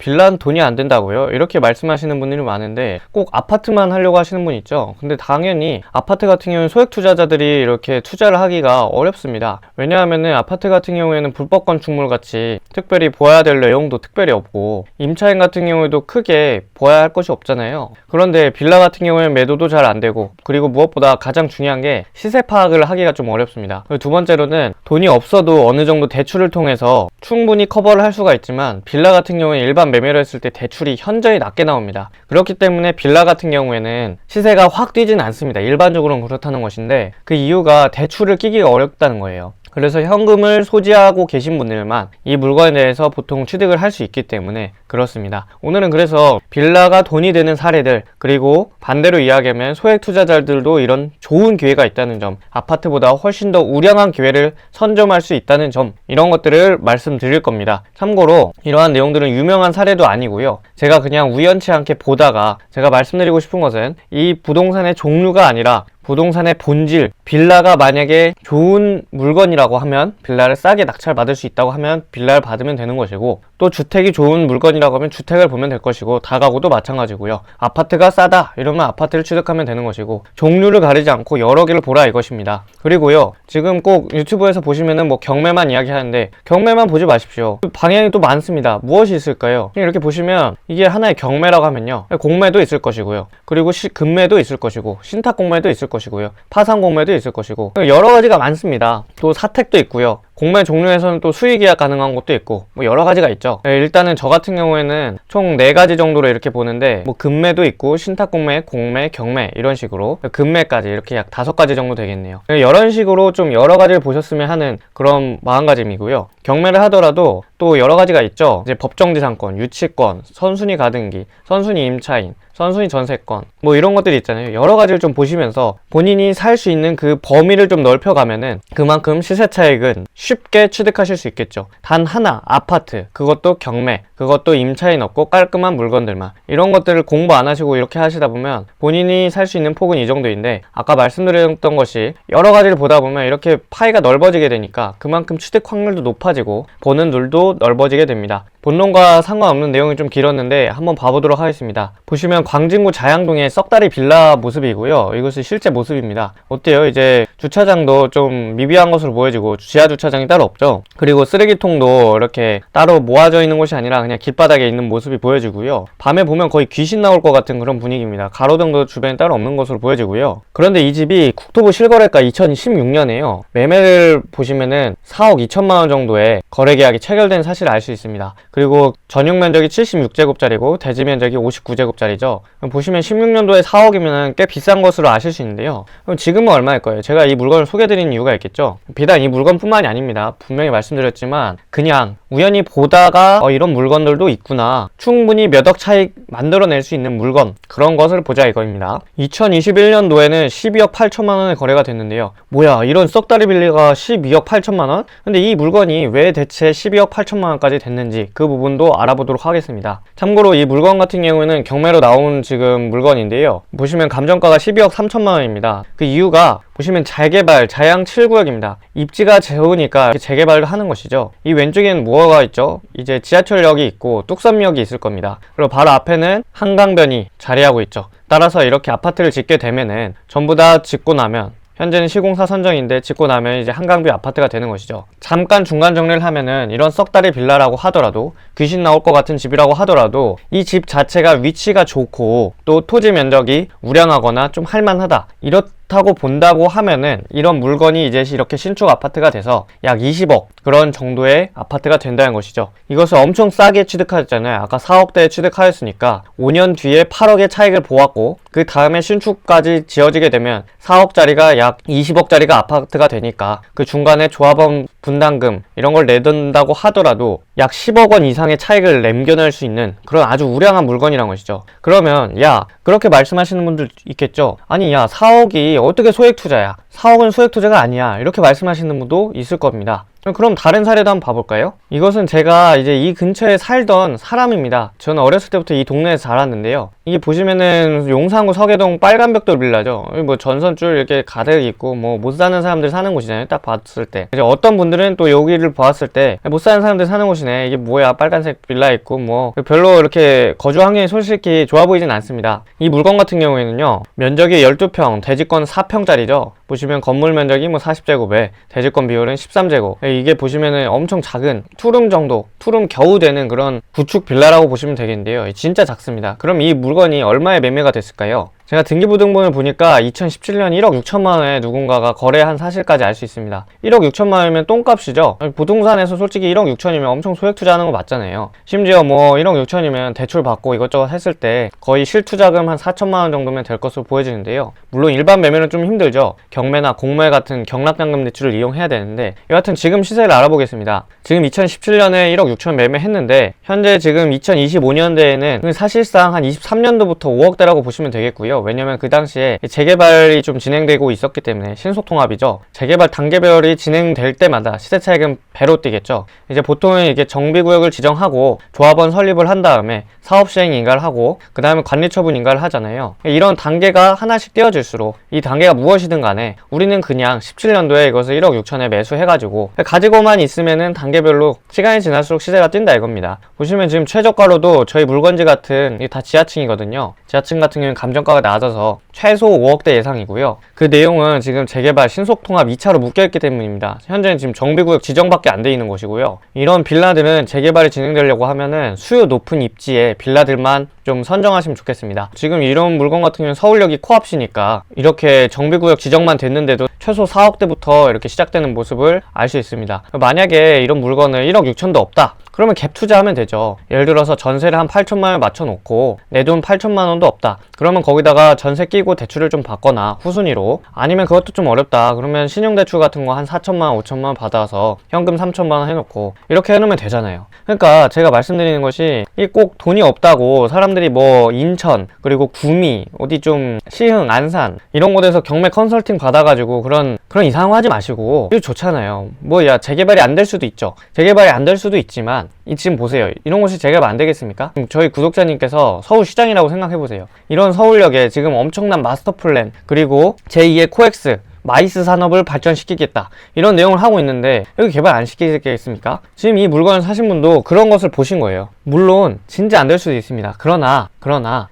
빌라는 돈이 안 된다고요? 이렇게 말씀하시는 분들이 많은데 꼭 아파트만 하려고 하시는 분 있죠. 근데 당연히 아파트 같은 경우는 소액 투자자들이 이렇게 투자를 하기가 어렵습니다. 왜냐하면은 아파트 같은 경우에는 불법 건축물 같이 특별히 보아야 될 내용도 특별히 없고, 임차인 같은 경우에도 크게 보아야 할 것이 없잖아요. 그런데 빌라 같은 경우에는 매도도 잘 안 되고, 그리고 무엇보다 가장 중요한 게 시세 파악을 하기가 좀 어렵습니다. 그리고 두 번째로는 돈이 없어도 어느 정도 대출을 통해서 충분히 커버를 할 수가 있지만, 빌라 같은 경우에 일반 매매를 했을 때 대출이 현저히 낮게 나옵니다. 그렇기 때문에 빌라 같은 경우에는 시세가 확 뛰지는 않습니다. 일반적으로는 그렇다는 것인데, 그 이유가 대출을 끼기가 어렵다는 거예요. 그래서 현금을 소지하고 계신 분들만 이 물건에 대해서 보통 취득을 할 수 있기 때문에 그렇습니다. 오늘은 그래서 빌라가 돈이 되는 사례들, 그리고 반대로 이야기하면 소액 투자자들도 이런 좋은 기회가 있다는 점, 아파트보다 훨씬 더 우량한 기회를 선점할 수 있다는 점, 이런 것들을 말씀드릴 겁니다. 참고로 이러한 내용들은 유명한 사례도 아니고요, 제가 그냥 우연치 않게 보다가, 제가 말씀드리고 싶은 것은 이 부동산의 종류가 아니라 부동산의 본질, 빌라가 만약에 좋은 물건이라고 하면, 빌라를 싸게 낙찰받을 수 있다고 하면 빌라를 받으면 되는 것이고, 또 주택이 좋은 물건이라고 하면 주택을 보면 될 것이고, 다가구도 마찬가지고요. 아파트가 싸다 이러면 아파트를 취득하면 되는 것이고, 종류를 가리지 않고 여러 개를 보라 이것입니다. 그리고요, 지금 꼭 유튜브에서 보시면은 뭐 경매만 이야기하는데, 경매만 보지 마십시오. 방향이 또 많습니다. 무엇이 있을까요? 이렇게 보시면 이게 하나의 경매라고 하면요, 공매도 있을 것이고요, 그리고 금매도 있을 것이고, 신탁 공매도 있을 것이고요, 파산 공매도 있을 것이고, 여러 가지가 많습니다. 또 사택도 있고요, 공매 종류에서는 또 수익계약 가능한 것도 있고, 뭐 여러 가지가 있죠. 일단은 저 같은 경우에는 총 4가지 정도로 이렇게 보는데, 뭐 금매도 있고, 신탁공매, 공매, 경매, 이런 식으로 금매까지 이렇게 약 5가지 정도 되겠네요. 이런 식으로 좀 여러 가지를 보셨으면 하는 그런 마음가짐이고요. 경매를 하더라도 또 여러 가지가 있죠. 이제 법정지상권, 유치권, 선순위 가등기, 선순위 임차인, 선순위 전세권, 뭐 이런 것들이 있잖아요. 여러 가지를 좀 보시면서 본인이 살 수 있는 그 범위를 좀 넓혀가면은 그만큼 시세 차익은 쉽게 취득하실 수 있겠죠. 단 하나, 아파트, 그것도 경매, 그것도 임차인 없고 깔끔한 물건들만, 이런 것들을 공부 안 하시고 이렇게 하시다 보면 본인이 살 수 있는 폭은 이 정도인데, 아까 말씀드렸던 것이 여러 가지를 보다 보면 이렇게 파이가 넓어지게 되니까 그만큼 취득 확률도 높아지고 보는 눈도 넓어지게 됩니다. 본론과 상관없는 내용이 좀 길었는데 한번 봐보도록 하겠습니다. 보시면 광진구 자양동의 썩다리 빌라 모습이고요. 이것이 실제 모습입니다. 어때요? 이제 주차장도 좀 미비한 것으로 보여지고, 지하 주차장이 따로 없죠. 그리고 쓰레기통도 이렇게 따로 모아져 있는 곳이 아니라 그냥 길바닥에 있는 모습이 보여지고요. 밤에 보면 거의 귀신 나올 것 같은 그런 분위기입니다. 가로등도 주변에 따로 없는 것으로 보여지고요. 그런데 이 집이 국토부 실거래가 2016년에요. 매매를 보시면은 4억 2천만 원 정도의 거래 계약이 체결된 사실을 알 수 있습니다. 그리고 전용 면적이 76제곱짜리고 대지 면적이 59제곱짜리죠. 보시면 16년도에 4억이면 꽤 비싼 것으로 아실 수 있는데요. 그럼 지금은 얼마일 거예요? 제가 이 물건을 소개드리는 이유가 있겠죠. 비단 이 물건뿐만이 아닙니다. 분명히 말씀드렸지만 그냥 우연히 보다가 이런 물건들도 있구나, 충분히 몇 억 차익 만들어낼 수 있는 물건, 그런 것을 보자 이거입니다. 2021년도에는 12억 8천만 원의 거래가 됐는데요. 뭐야, 이런 썩다리 빌리가 12억 8천만 원? 근데 이 물건이 왜 대체 12억 8천만 원까지 됐는지 그 부분도 알아보도록 하겠습니다. 참고로 이 물건 같은 경우에는 경매로 나온 지금 물건인데요. 보시면 감정가가 12억 3천만 원입니다. 그 이유가 보시면 재개발, 자양 7구역입니다. 입지가 좋으니까 재개발을 하는 것이죠. 이 왼쪽에는 뭐가 있죠? 이제 지하철역이 있고 뚝섬역이 있을 겁니다. 그리고 바로 앞에는 한강변이 자리하고 있죠. 따라서 이렇게 아파트를 짓게 되면은 전부 다 짓고 나면, 현재는 시공사 선정인데 짓고 나면 이제 한강뷰 아파트가 되는 것이죠. 잠깐 중간 정리를 하면은 이런 썩다리 빌라라고 하더라도, 귀신 나올 것 같은 집이라고 하더라도 이 집 자체가 위치가 좋고 또 토지 면적이 우량하거나 좀 할만하다, 이렇다고 본다고 하면은 이런 물건이 이제 이렇게 신축 아파트가 돼서 약 20억 그런 정도의 아파트가 된다는 것이죠. 이것을 엄청 싸게 취득하였잖아요. 아까 4억대에 취득하였으니까 5년 뒤에 8억의 차익을 보았고, 그 다음에 신축까지 지어지게 되면 4억짜리가 약 20억짜리가 아파트가 되니까 그 중간에 조합원 분담금 이런 걸 내던다고 하더라도 약 10억 원 이상의 차익을 남겨낼 수 있는 그런 아주 우량한 물건이란 것이죠. 그러면 야, 그렇게 말씀하시는 분들 있겠죠. 아니 야, 4억이 어떻게 소액 투자야? 4억은 소액 투자가 아니야, 이렇게 말씀하시는 분도 있을 겁니다. 그럼 다른 사례도 한번 봐볼까요? 이것은 제가 이제 이 근처에 살던 사람입니다. 저는 어렸을 때부터 이 동네에서 자랐는데요. 이게 보시면은 용산구 서계동 빨간벽돌 빌라죠. 뭐 전선줄 이렇게 가득 있고 뭐 못 사는 사람들 사는 곳이잖아요. 딱 봤을 때. 이제 어떤 분들은 또 여기를 보았을 때 못 사는 사람들 사는 곳이네, 이게 뭐야, 빨간색 빌라 있고 뭐 별로 이렇게 거주 환경이 솔직히 좋아 보이진 않습니다. 이 물건 같은 경우에는요, 면적이 12평, 대지권 4평짜리죠. 보시면 건물 면적이 뭐 40제곱에 대지권 비율은 13제곱. 이게 보시면은 엄청 작은 투룸 정도, 투룸 겨우 되는 그런 구축 빌라라고 보시면 되겠는데요. 진짜 작습니다. 그럼 이 물건이 얼마에 매매가 됐을까요? 제가 등기부등본을 보니까 2017년 1억 6천만 원에 누군가가 거래한 사실까지 알 수 있습니다. 1억 6천만 원이면 똥값이죠. 부동산에서 솔직히 1억 6천이면 엄청 소액 투자하는 거 맞잖아요. 심지어 뭐 1억 6천이면 대출 받고 이것저것 했을 때 거의 실투자금 한 4천만 원 정도면 될 것으로 보여지는데요. 물론 일반 매매는 좀 힘들죠. 경매나 공매 같은 경락잔금 대출을 이용해야 되는데, 여하튼 지금 시세를 알아보겠습니다. 지금 2017년에 1억 6천 매매했는데 현재 지금 2025년대에는 사실상 한 23년도부터 5억대라고 보시면 되겠고요. 왜냐면 그 당시에 재개발이 좀 진행되고 있었기 때문에, 신속통합이죠. 재개발 단계별이 진행될 때마다 시세 차익은 배로 뛰겠죠. 이제 보통은 이게 정비구역을 지정하고 조합원 설립을 한 다음에 사업시행 인가를 하고 그 다음에 관리처분 인가를 하잖아요. 이런 단계가 하나씩 띄어질수록 이 단계가 무엇이든 간에 우리는 그냥 17년도에 이것을 1억 6천에 매수해가지고 가지고만 있으면은 단계별로 시간이 지날수록 시세가 뛴다 이겁니다. 보시면 지금 최저가로도 저희 물건지 같은, 이게 다 지하층이거든요. 지하층 같은 경우는 감정가가 낮아서 최소 5억대 예상이고요. 그 내용은 지금 재개발 신속통합 2차로 묶여있기 때문입니다. 현재는 지금 정비구역 지정밖에 안 돼 있는 곳이고요. 이런 빌라들은 재개발이 진행되려고 하면은 수요 높은 입지에 빌라들만 좀 선정하시면 좋겠습니다. 지금 이런 물건 같은 경우는 서울역이 코앞이니까 이렇게 정비구역 지정만 됐는데도 최소 4억대부터 이렇게 시작되는 모습을 알 수 있습니다. 만약에 이런 물건을 1억 6천도 없다, 그러면 갭 투자하면 되죠. 예를 들어서 전세를 한 8천만 원 맞춰놓고 내 돈 8천만 원도 없다, 그러면 거기다가 전세 끼고 대출을 좀 받거나 후순위로, 아니면 그것도 좀 어렵다 그러면 신용대출 같은 거 한 4천만 원 5천만 원 받아서 현금 3천만 원 해놓고 이렇게 해놓으면 되잖아요. 그러니까 제가 말씀드리는 것이, 이 꼭 돈이 없다고 사람들이 뭐 인천 그리고 구미 어디 좀 시흥 안산 이런 곳에서 경매 컨설팅 받아가지고 그런 이상한 거 하지 마시고, 이거 좋잖아요. 뭐야, 재개발이 안 될 수도 있죠. 재개발이 안 될 수도 있지만 지금 보세요. 이런 곳이 재개발 안 되겠습니까? 저희 구독자님께서 서울시장이라고 생각해보세요. 이런 서울역에 지금 엄청난 마스터 플랜, 그리고 제2의 코엑스 마이스 산업을 발전시키겠다, 이런 내용을 하고 있는데 여기 개발 안 시키겠습니까? 지금 이 물건을 사신 분도 그런 것을 보신 거예요. 물론 진짜 안 될 수도 있습니다. 그러나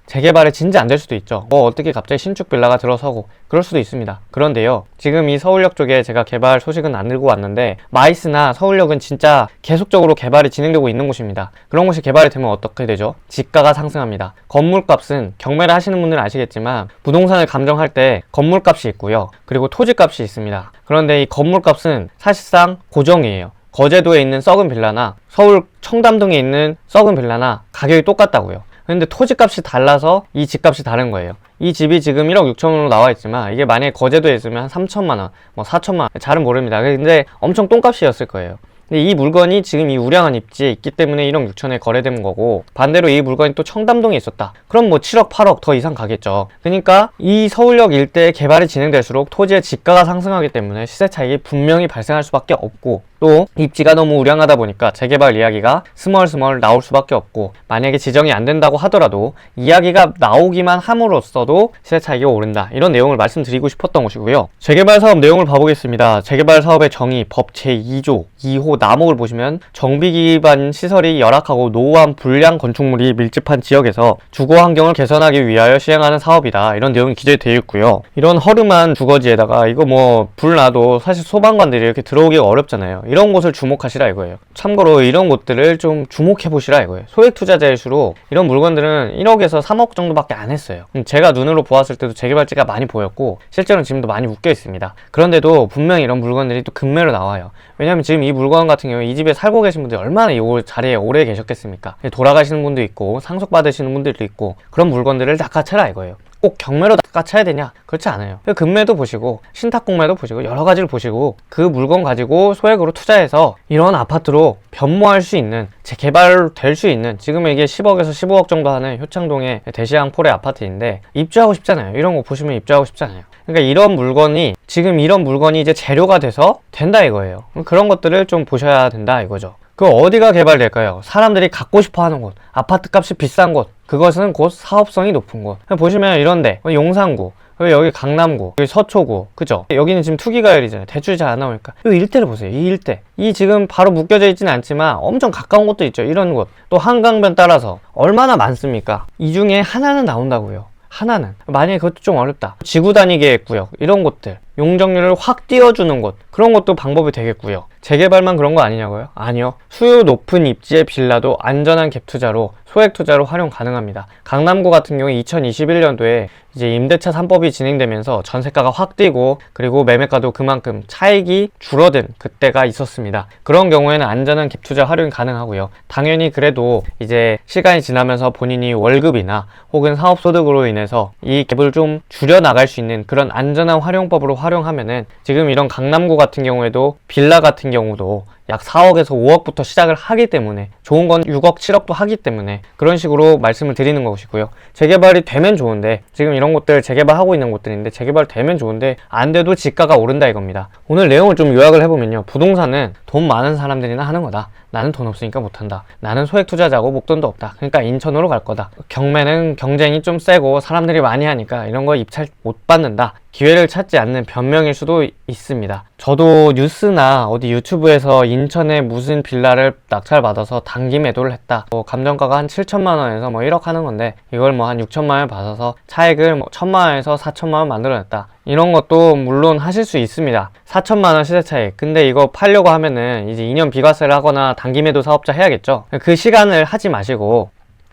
재개발이 진짜 안 될 수도 있죠. 어떻게 갑자기 신축 빌라가 들어서고 그럴 수도 있습니다. 그런데요, 지금 이 서울역 쪽에 제가 개발 소식은 안 들고 왔는데 마이스나 서울역은 진짜 계속적으로 개발이 진행되고 있는 곳입니다. 그런 곳이 개발이 되면 어떻게 되죠? 지가가 상승합니다. 건물값은, 경매를 하시는 분들은 아시겠지만 부동산을 감정할 때 건물값이 있고요, 그리고 토지값이 있습니다. 그런데 이 건물값은 사실상 고정이에요. 거제도에 있는 썩은 빌라나 서울 청담동에 있는 썩은 빌라나 가격이 똑같다고요. 근데 토지값이 달라서 이 집값이 다른 거예요. 이 집이 지금 1억 6천원으로 나와 있지만 이게 만약에 거제도에 있으면 한 3천만원, 뭐 4천만원, 잘은 모릅니다. 근데 엄청 똥값이었을 거예요. 근데 이 물건이 지금 이 우량한 입지에 있기 때문에 1억 6천에 거래된 거고, 반대로 이 물건이 또 청담동에 있었다, 그럼 뭐 7억 8억 더 이상 가겠죠. 그러니까 이 서울역 일대의 개발이 진행될수록 토지의 지가가 상승하기 때문에 시세 차익이 분명히 발생할 수밖에 없고, 또 입지가 너무 우량하다 보니까 재개발 이야기가 스멀스멀 나올 수밖에 없고, 만약에 지정이 안 된다고 하더라도 이야기가 나오기만 함으로써도 시세 차익이 오른다, 이런 내용을 말씀드리고 싶었던 것이고요. 재개발 사업 내용을 봐보겠습니다. 재개발 사업의 정의, 법 제2조 2호 나목을 보시면, 정비 기반 시설이 열악하고 노후한 불량 건축물이 밀집한 지역에서 주거 환경을 개선하기 위하여 시행하는 사업이다, 이런 내용이 기재되어 있고요. 이런 허름한 주거지에다가 이거 뭐 불 나도 사실 소방관들이 이렇게 들어오기가 어렵잖아요. 이런 곳을 주목하시라 이거예요. 참고로 이런 곳들을 좀 주목해 보시라 이거예요. 소액 투자자일수록 이런 물건들은 1억에서 3억 정도밖에 안 했어요. 제가 눈으로 보았을 때도 재개발지가 많이 보였고 실제로는 지금도 많이 묶여 있습니다. 그런데도 분명히 이런 물건들이 또 급매로 나와요. 왜냐면 지금 이 물건 같은 경우에 이 집에 살고 계신 분들이 얼마나 이 자리에 오래 계셨겠습니까? 돌아가시는 분도 있고 상속받으시는 분들도 있고, 그런 물건들을 낚아채라 이거예요. 꼭 경매로 낚아쳐야 되냐? 그렇지 않아요. 금매도 보시고 신탁공매도 보시고 여러 가지를 보시고 그 물건 가지고 소액으로 투자해서 이런 아파트로 변모할 수 있는, 재개발될 수 있는, 지금 이게 10억에서 15억 정도 하는 효창동의 대시양 폴의 아파트인데 입주하고 싶잖아요. 이런 거 보시면 입주하고 싶잖아요. 그러니까 이런 물건이, 지금 이런 물건이 이제 재료가 돼서 된다 이거예요. 그런 것들을 좀 보셔야 된다 이거죠. 그 어디가 개발될까요? 사람들이 갖고 싶어 하는 곳, 아파트 값이 비싼 곳, 그것은 곧 사업성이 높은 곳. 보시면 이런데 용산구, 여기 강남구, 여기 서초구, 그죠? 여기는 지금 투기가열이잖아요. 대출이 잘 안 나오니까. 이 일대를 보세요. 이 일대. 이 지금 바로 묶여져 있지는 않지만 엄청 가까운 곳도 있죠. 이런 곳. 또 한강변 따라서 얼마나 많습니까? 이 중에 하나는 나온다고요. 하나는. 만약에 그것도 좀 어렵다. 지구 단위계획 구역, 이런 곳들. 용적률을 확 띄워주는 곳. 그런 것도 방법이 되겠고요. 재개발만 그런 거 아니냐고요? 아니요. 수요 높은 입지의 빌라도 안전한 갭 투자로, 소액 투자로 활용 가능합니다. 강남구 같은 경우에 2021년도에 이제 임대차 3법이 진행되면서 전세가가 확 뛰고, 그리고 매매가도 그만큼 차익이 줄어든 그때가 있었습니다. 그런 경우에는 안전한 갭 투자 활용이 가능하고요. 당연히 그래도 이제 시간이 지나면서 본인이 월급이나 혹은 사업소득으로 인해서 이 갭을 좀 줄여 나갈 수 있는 그런 안전한 활용법으로 활용하면은, 지금 이런 강남구 같은 경우에도 빌라 같은 경우도 약 4억에서 5억부터 시작을 하기 때문에, 좋은 건 6억, 7억도 하기 때문에 그런 식으로 말씀을 드리는 것이고요. 재개발이 되면 좋은데, 지금 이런 곳들 재개발하고 있는 곳들인데 재개발 되면 좋은데 안 돼도 지가가 오른다 이겁니다. 오늘 내용을 좀 요약을 해보면요. 부동산은 돈 많은 사람들이나 하는 거다. 나는 돈 없으니까 못한다. 나는 소액 투자자고 목돈도 없다. 그러니까 인천으로 갈 거다. 경매는 경쟁이 좀 세고 사람들이 많이 하니까 이런 거 입찰 못 받는다. 기회를 찾지 않는 변명일 수도 있습니다. 저도 뉴스나 어디 유튜브에서 인천에 무슨 빌라를 낙찰받아서 단기 매도를 했다. 감정가가 한 7천만 원에서 1억 하는 건데 이걸 한 6천만 원 받아서 차익을 1천만 원에서 4천만 원 만들어냈다. 이런 것도 물론 하실 수 있습니다. 4천만 원 시세 차익. 근데 이거 팔려고 하면은 이제 2년 비과세를 하거나 단기 매도 사업자 해야겠죠. 그 시간을 하지 마시고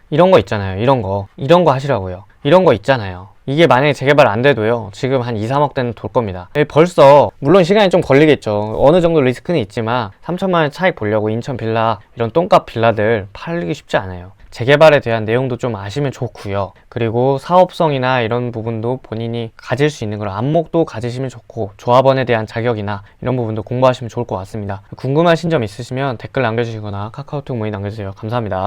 이런 거 있잖아요. 이런 거 하시라고요. 이런 거 있잖아요. 이게 만약에 재개발 안 돼도요, 지금 한 2, 3억 대는 돌 겁니다. 벌써 물론 시간이 좀 걸리겠죠. 어느 정도 리스크는 있지만 3천만 원 차익 보려고 인천 빌라, 이런 똥값 빌라들 팔리기 쉽지 않아요. 재개발에 대한 내용도 좀 아시면 좋고요. 그리고 사업성이나 이런 부분도 본인이 가질 수 있는 그런 안목도 가지시면 좋고, 조합원에 대한 자격이나 이런 부분도 공부하시면 좋을 것 같습니다. 궁금하신 점 있으시면 댓글 남겨주시거나 카카오톡 문의 남겨주세요. 감사합니다.